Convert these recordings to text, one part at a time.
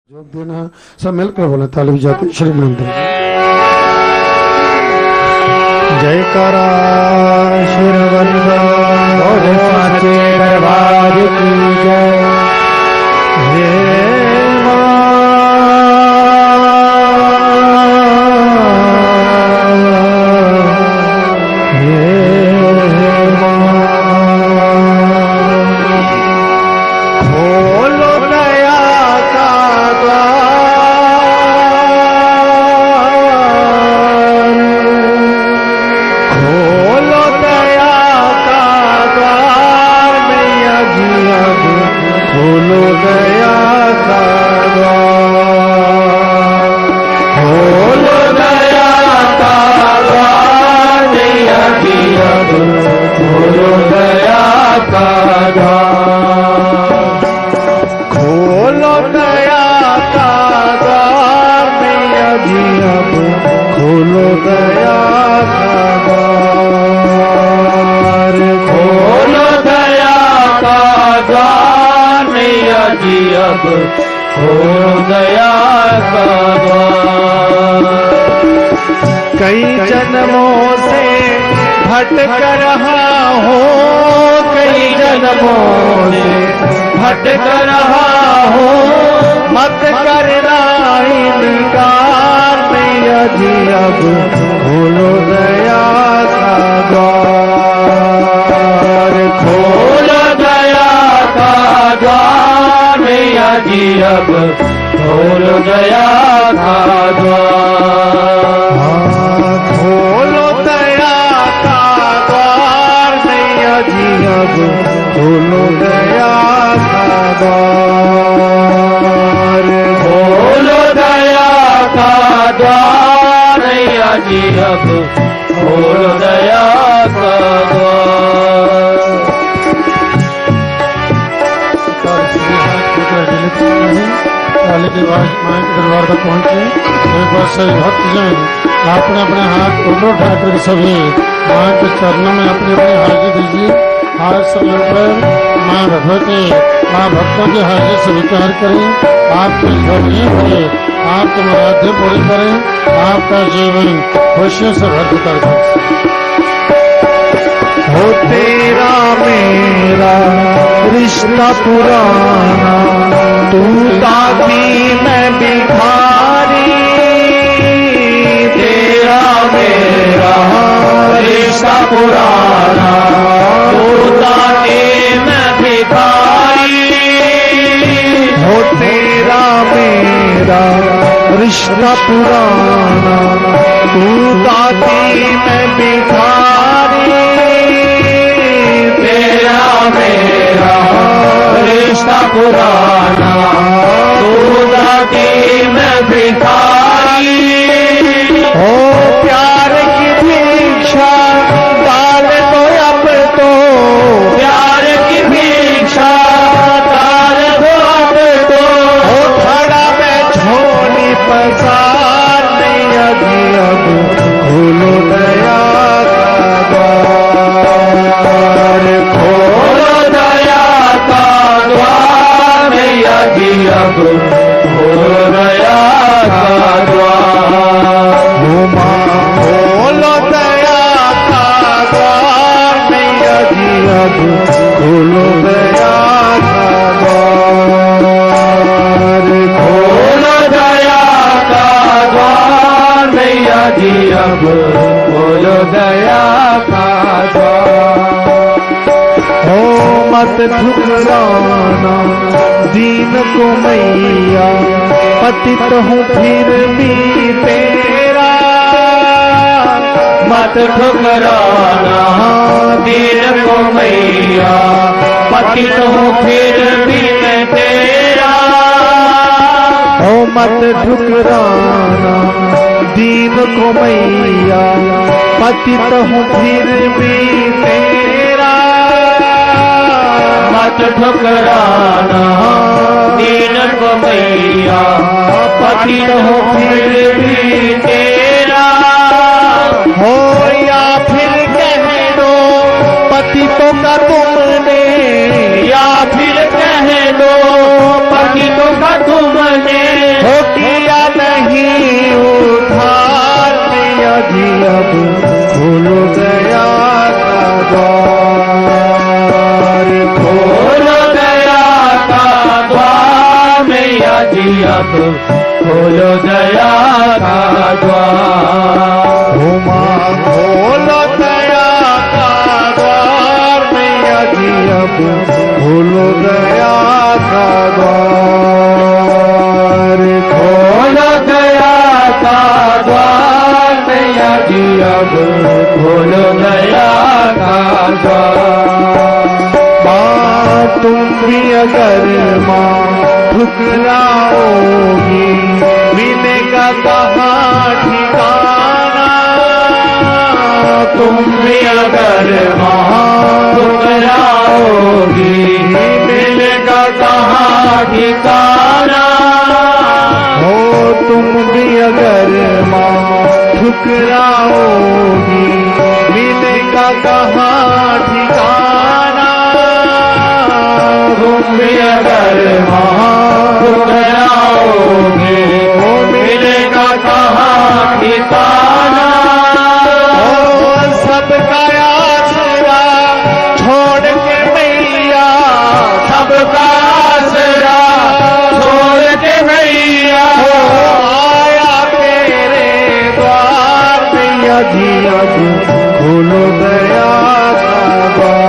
जोग देना सब मिलकर बोले ताली बजाते श्री मंत्र जयकारा शिरवंदा और साचे दरबार की जय। हे कई जन्मों से भटक रहा हो, कई जन्मों से भटक रहा हो, मत करना इनकार मैया जी अब खोलो दया का द्वार, खोलो दया का द्वार मैया जी अब खोलो दया का द्वार, खोलो दया का द्वार मैया जी अब खोलो दया का द्वार, खोलो दया का द्वार मैया जी अब खोलो दया का द्वार। ताली की आवाज मां के दरबार तक पहुंचे। एक बार सभी भक्तजन अपने अपने हाथ ऊपर उठाकर सभी मां के चरणों में अपनी अपनी हाजिरी दीजिए। हाथ सब ऊपर मां भगवती मां भक्तों की हाजिरी स्वीकार करें। आपके घर नहीं भरे, आपके मुरादें पूरी करें, आपका जीवन खुशियों से भर कर सकते हो। तेरा मेरा रिश्ता पुराना, तू ताकी मैं भिखारी, तेरा मेरा रिश्ता पुराना, तू ताकी मैं भिखारी, हो तेरा मेरा रिश्ता पुराना, तू ताकी मैं भिखारी, तेरा मेरा रिश्ता पुराना, तू ताकी मैं भिखारी, हो प्यार की भिक्षा डाल दो अब तो, प्यार की भिक्षा डाल दो अब तो, हो खड़ा मैं झोली पसार मैया जी अब खोलो दया का द्वार, खोलो दया का द्वार मैया जी अब खोलो दया का द्वार, हो मां खोलो दया का द्वार मैया जी अब खोलो दया का द्वार, खोलो दया का द्वार मैया जी अब खोलो दया का द्वार, हो मत ठुकराना दीन को मैया, पतित हूँ फिर भी तेरा, मत ठुकराना दीन को मैया, पतित हूँ फिर भी मैं तेरा, हो मत ठुकराना दीन को मैया, पतित हूँ फिर भी तेरा, मत ठुकराना दीन को मैया, पतित हूँ फिर भी तेरा, हो या फिर कह दो पतितों का तुमने, या फिर कह दो पतितों का तुमने, खोलो दया का द्वार। हो माँ खोलो दया का द्वार, मैया जी अब खोलो दया का द्वार। खोलो दया का द्वार मैया जी अब खोलो दया का द्वार। माँ तुम भी अगर माँ ठुकराओगी, मिलेगा कहाँ ठिकाना। तुम भी अगर वहाँ ठुकराओगी, मिलेगा कहाँ ठिकाना। हो तुम भी अगर माँ ठुकराओगी, मिलेगा कहाँ ठिकाना। तुम भी अगर वहाँ ठुकराओगे, मिलेगा कहाँ ठिकाना। सबका आसरा छोड़ के मैया, सबका आसरा छोड़ के मैया आया तेरे द्वार। मैया जी अब खोलो दया का द्वार।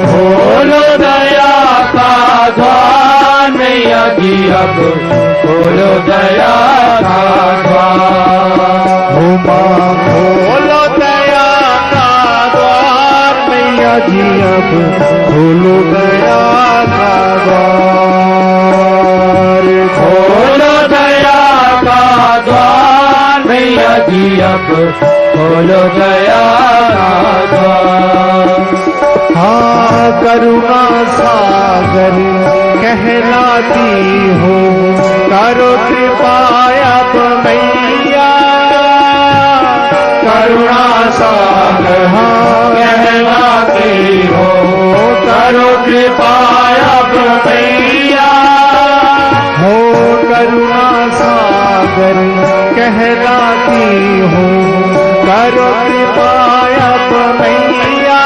खोलो दया का द्वार मैया जी अब खोलो दया का द्वार। हो माँ खोलो दया का द्वार, मैया जी अब खोलो दया का द्वार। खोलो दया का द्वार मैया जी अब खोलो दया का द्वार। हाँ करुणा सागर कहलाती हो, करो कृपा अब मैया। करुणा सागर कहलाती हो, करो कृपा अब मैया। हो करुणा सागर कहलाती हो, करो कृपा अब मैया।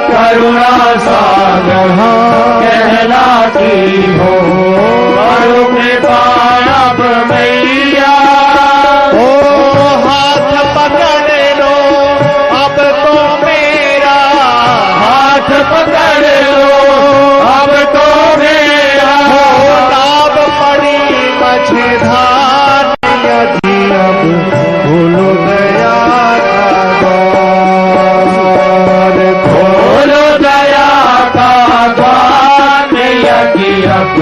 करुणा सागर कहलाती हो, करो कृपा अब मैया। ओ हाथ पकड़ लो अब तो मेरा, हाथ पकड़ लो अब तो मेरा। ताब पड़ी मझधार। मैया जी अब खोलो दया का द्वार। खोलो दया का द्वार मैया जी अब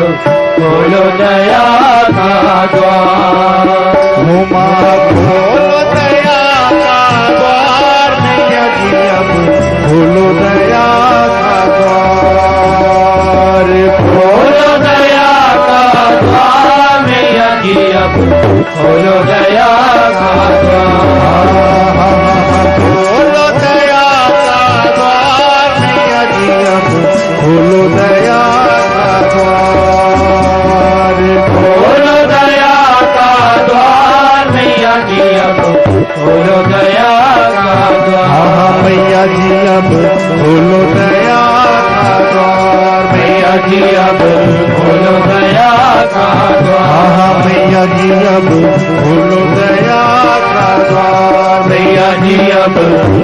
खोलो दया का द्वार। हो माँ खोलो दया का द्वार, मैया जी अब खोलो दया का द्वार। खोलो दया का द्वार मैया जी अब खोलो दया का द्वार। खोलो दया का द्वार, मैया जी अब खोलो दया का द्वार। खोलो दया का द्वार मैया जी अब खोलो दया का द्वार। मैया जी अब खोलो दया का द्वार। मैया जी अब खोलो दया का द्वार। मैया जी अब खोलो दया का द्वार। मैया जी अब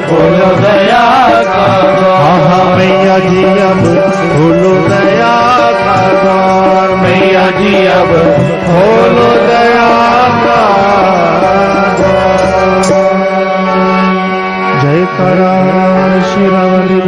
खोलो दया का द्वार। मैया जी अब खोलो दया का द्वार। मैया जी अब खोलो दया का द्वार। जय करा श्री राम।